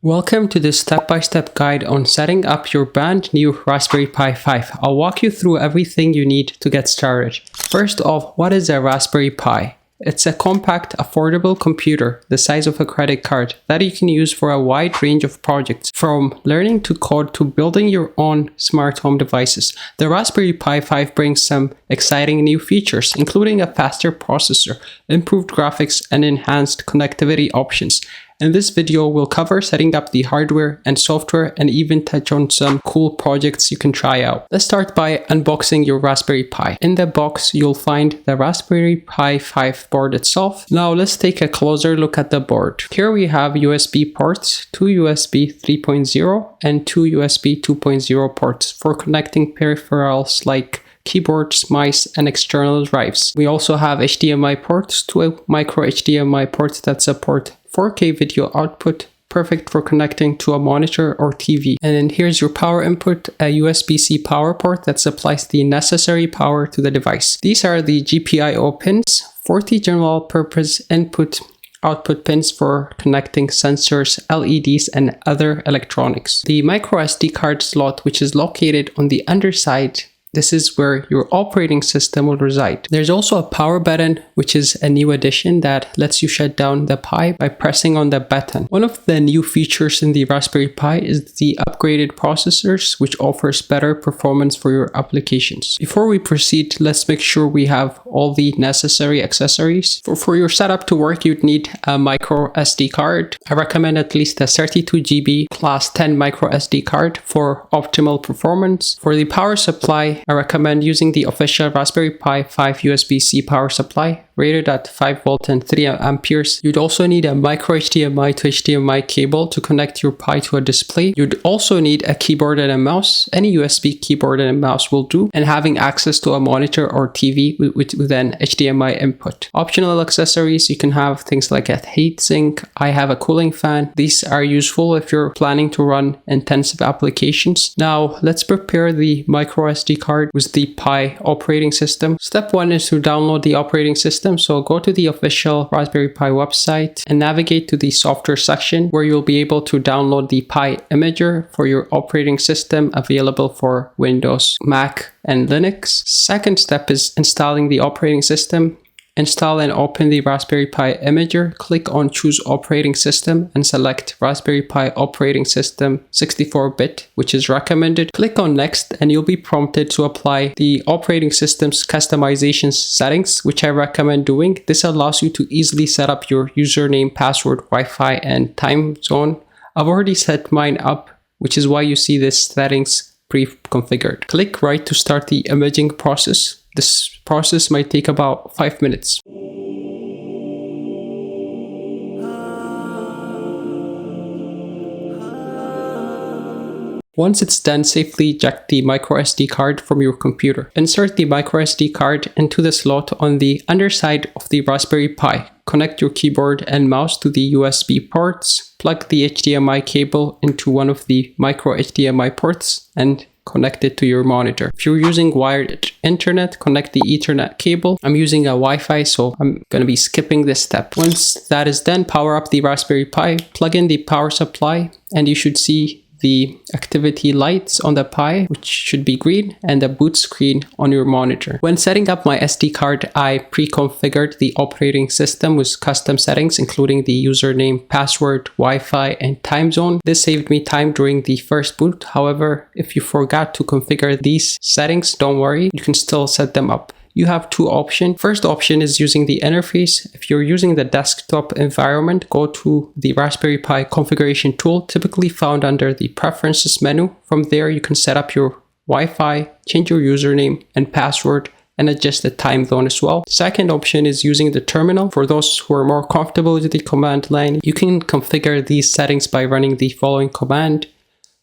Welcome to this step-by-step guide on setting up your brand new Raspberry Pi 5. I'll walk you through everything you need to get started. First off, what is a Raspberry Pi? It's a compact, affordable computer the size of a credit card that you can use for a wide range of projects, from learning to code to building your own smart home devices. The Raspberry Pi 5 brings some exciting new features, including a faster processor, improved graphics, and enhanced connectivity options. In this video, we'll cover setting up the hardware and software and even touch on some cool projects you can try out. Let's start by unboxing your Raspberry Pi. In the box, you'll find the Raspberry Pi 5 board itself. Now let's take a closer look at the board. Here we have USB ports, two USB 3.0 and two USB 2.0 ports for connecting peripherals like keyboards, mice, and external drives. We also have HDMI ports, two micro HDMI ports that support 4K video output, perfect for connecting to a monitor or TV. And then here's your power input, a USB-C power port that supplies the necessary power to the device. These are the GPIO pins, 40 general purpose output pins for connecting sensors, LEDs, and other electronics. The micro SD card slot, which is located on the underside, this is where your operating system will reside. There's also a power button, which is a new addition that lets you shut down the Pi by pressing on the button. One of the new features in the Raspberry Pi is the upgraded processors, which offers better performance for your applications. Before we proceed, let's make sure we have all the necessary accessories. For your setup to work, you'd need a micro SD card. I recommend at least a 32 GB class 10 micro SD card for optimal performance. For the power supply, I recommend using the official Raspberry Pi 5 USB-C power supply rated at 5 volt and 3 amperes. You'd also need a micro HDMI to HDMI cable to connect your Pi to a display. You'd also need a keyboard and a mouse. Any USB keyboard and a mouse will do, and having access to a monitor or TV with an HDMI input. Optional accessories, you can have things like a heatsink. I have a cooling fan. These are useful if you're planning to run intensive applications. Now let's prepare the micro SD card with the Pi operating system. Step one is to download the operating system. So go to the official Raspberry Pi website and navigate to the software section where you'll be able to download the Pi imager for your operating system, available for Windows, Mac, and Linux. Second step is installing the operating system. Install and open the Raspberry Pi imager. Click on Choose Operating System and select Raspberry Pi Operating System 64-bit, which is recommended. Click on Next and you'll be prompted to apply the operating system's customization settings, which I recommend doing. This allows you to easily set up your username, password, Wi-Fi, and time zone. I've already set mine up, which is why you see this settings pre-configured. Click Right to start the imaging process. This process might take about 5 minutes. Once it's done, safely eject the micro SD card from your computer. Insert the micro SD card into the slot on the underside of the Raspberry Pi. Connect your keyboard and mouse to the USB ports. Plug the HDMI cable into one of the micro HDMI ports and connect it to your monitor. If you're using wired internet, connect the Ethernet cable. I'm using a Wi-Fi, so I'm going to be skipping this step. Once that is done, power up the Raspberry Pi, plug in the power supply, and you should see the activity lights on the Pi, which should be green, and the boot screen on your monitor. When setting up my SD card, I pre-configured the operating system with custom settings, including the username, password, Wi-Fi, and time zone. This saved me time during the first boot. However, if you forgot to configure these settings, don't worry, you can still set them up. You have two options. First option is using the interface. If you're using the desktop environment, go to the Raspberry Pi configuration tool, typically found under the preferences menu. From there, you can set up your Wi-Fi, change your username and password, and adjust the time zone as well. Second option is using the terminal. For those who are more comfortable with the command line, you can configure these settings by running the following command: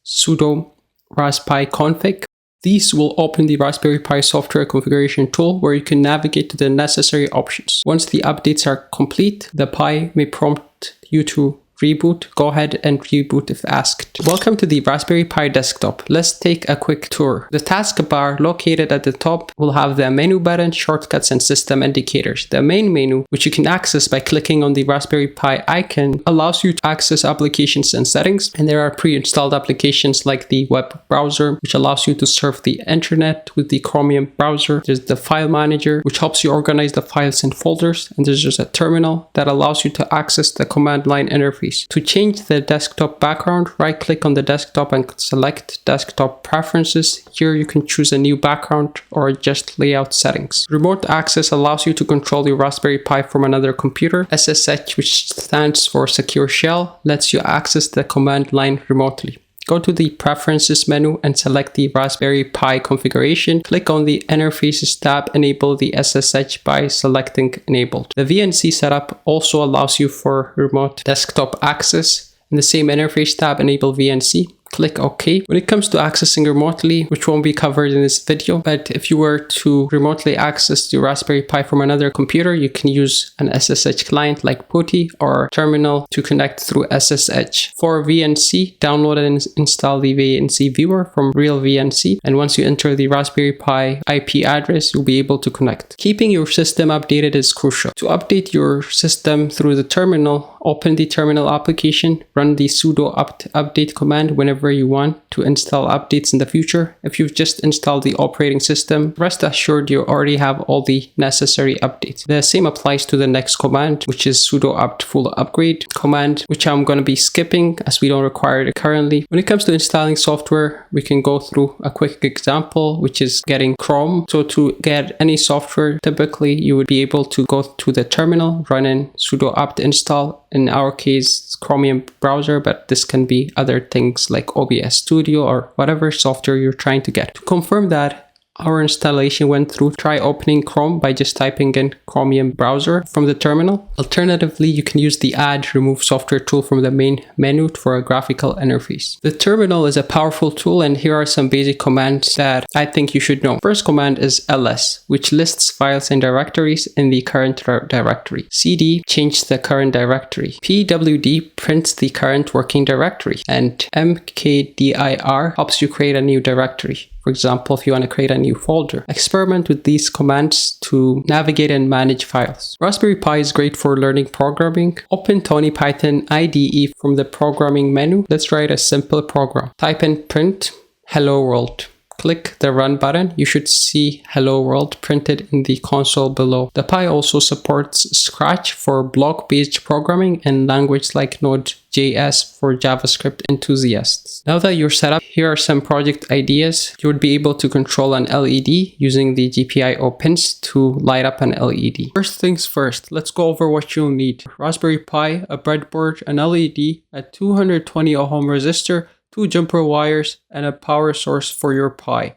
sudo raspi config. These will open the Raspberry Pi software configuration tool where you can navigate to the necessary options. Once the updates are complete, the Pi may prompt you to reboot, go ahead and reboot if asked. Welcome to the Raspberry Pi desktop. Let's take a quick tour. The taskbar located at the top will have the menu button, shortcuts, and system indicators. The main menu, which you can access by clicking on the Raspberry Pi icon, allows you to access applications and settings. And there are pre-installed applications like the web browser, which allows you to surf the internet with the Chromium browser. There's the file manager, which helps you organize the files and folders. And there's just a terminal that allows you to access the command line interface. To change the desktop background, right-click on the desktop and select Desktop Preferences. Here you can choose a new background or adjust layout settings. Remote access allows you to control your Raspberry Pi from another computer. SSH, which stands for Secure Shell, lets you access the command line remotely. Go to the Preferences menu and select the Raspberry Pi configuration. Click on the Interfaces tab, enable the SSH by selecting Enabled. The VNC setup also allows you for remote desktop access. In the same interface tab, enable VNC. Click OK. When it comes to accessing remotely, which won't be covered in this video, but if you were to remotely access the Raspberry Pi from another computer, you can use an SSH client like PuTTY or terminal to connect through SSH. For VNC, download and install the VNC viewer from Real VNC, and once you enter the Raspberry Pi IP address, you'll be able to connect. Keeping your system updated is crucial. To update your system through the terminal, open the terminal application, run the sudo update command whenever you want to install updates in the future. If you've just installed the operating system, rest assured you already have all the necessary updates. The same applies to the next command, which is sudo apt full upgrade command, which I'm going to be skipping as we don't require it currently. When it comes to installing software, we can go through a quick example, which is getting Chrome. So to get any software, typically you would be able to go to the terminal, run in sudo apt install. In our case, it's Chromium browser, but this can be other things like OBS Studio or whatever software you're trying to get. To confirm that our installation went through, try opening Chrome by just typing in Chromium browser from the terminal. Alternatively, you can use the Add Remove Software tool from the main menu for a graphical interface. The terminal is a powerful tool, and here are some basic commands that I think you should know. First command is ls, which lists files and directories in the current directory. cd, change the current directory. pwd, prints the current working directory. And mkdir helps you create a new directory. For example, if you want to create a new folder. Experiment with these commands to navigate and manage files. Raspberry Pi is great for learning programming. Open Tony Python IDE from the programming menu. Let's write a simple program. Type in print hello world. Click the run button. You should see hello world printed in the console below. The Pi also supports Scratch for block-based programming and language like Node.js for JavaScript enthusiasts. Now that you're set up, here are some project ideas. You would be able to control an LED using the GPIO pins to light up an LED. First things first, let's go over what you'll need. Raspberry Pi, a breadboard, an LED, a 220 ohm resistor, 2 jumper wires, and a power source for your Pi.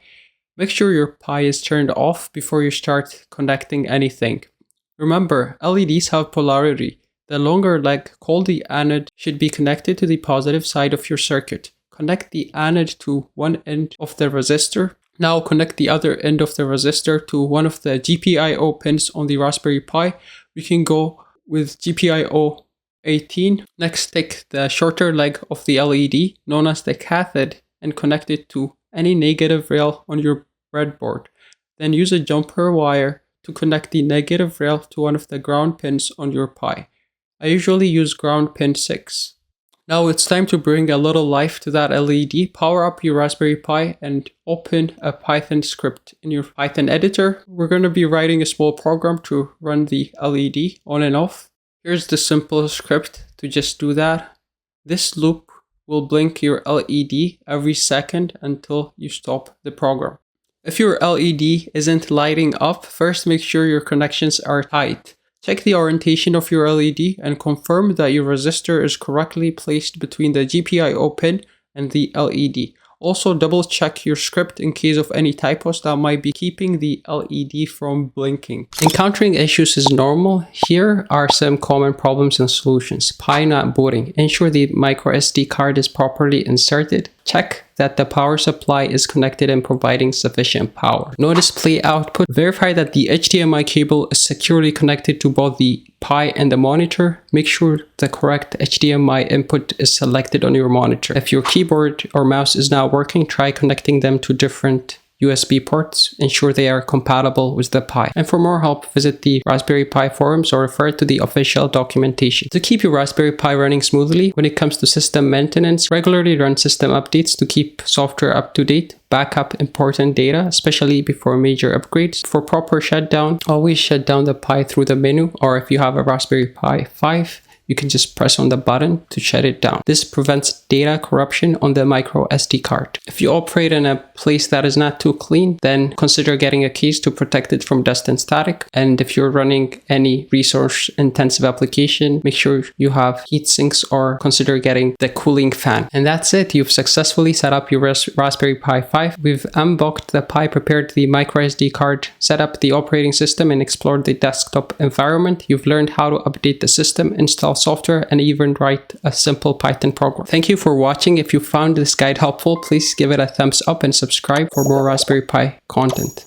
Make sure your Pi is turned off before you start connecting anything. Remember, LEDs have polarity. The longer leg, called the anode, should be connected to the positive side of your circuit. Connect the anode to one end of the resistor. Now connect the other end of the resistor to one of the GPIO pins on the Raspberry Pi. We can go with GPIO 18. Next, take the shorter leg of the LED, known as the cathode, and connect it to any negative rail on your breadboard. Then use a jumper wire to connect the negative rail to one of the ground pins on your Pi. I usually use ground pin 6. Now it's time to bring a little life to that LED. Power up your Raspberry Pi and open a Python script in your Python editor. We're going to be writing a small program to run the LED on and off. Here's the simple script to just do that. This loop will blink your LED every second until you stop the program. If your LED isn't lighting up, first make sure your connections are tight. Check the orientation of your LED and confirm that your resistor is correctly placed between the GPIO pin and the LED. Also, double check your script in case of any typos that might be keeping the LED from blinking. Encountering issues is normal. Here are some common problems and solutions. Pi not booting. Ensure the micro SD card is properly inserted. Check that the power supply is connected and providing sufficient power. No display output. Verify that the HDMI cable is securely connected to both the Pi and the monitor, make sure the correct HDMI input is selected on your monitor. If your keyboard or mouse is not working, try connecting them to different USB ports, ensure they are compatible with the Pi. And for more help, visit the Raspberry Pi forums or refer to the official documentation. To keep your Raspberry Pi running smoothly, when it comes to system maintenance, regularly run system updates to keep software up to date. Backup important data, especially before major upgrades. For proper shutdown, always shut down the Pi through the menu, or if you have a Raspberry Pi 5, you can just press on the button to shut it down. This prevents data corruption on the micro SD card. If you operate in a place that is not too clean, then consider getting a case to protect it from dust and static. And if you're running any resource-intensive application, make sure you have heat sinks or consider getting the cooling fan. And that's it. You've successfully set up your Raspberry Pi 5. We've unboxed the Pi, prepared the micro SD card, set up the operating system, and explored the desktop environment. You've learned how to update the system, install software, and even write a simple Python program. Thank you for watching. If you found this guide helpful, please give it a thumbs up and subscribe for more Raspberry Pi content.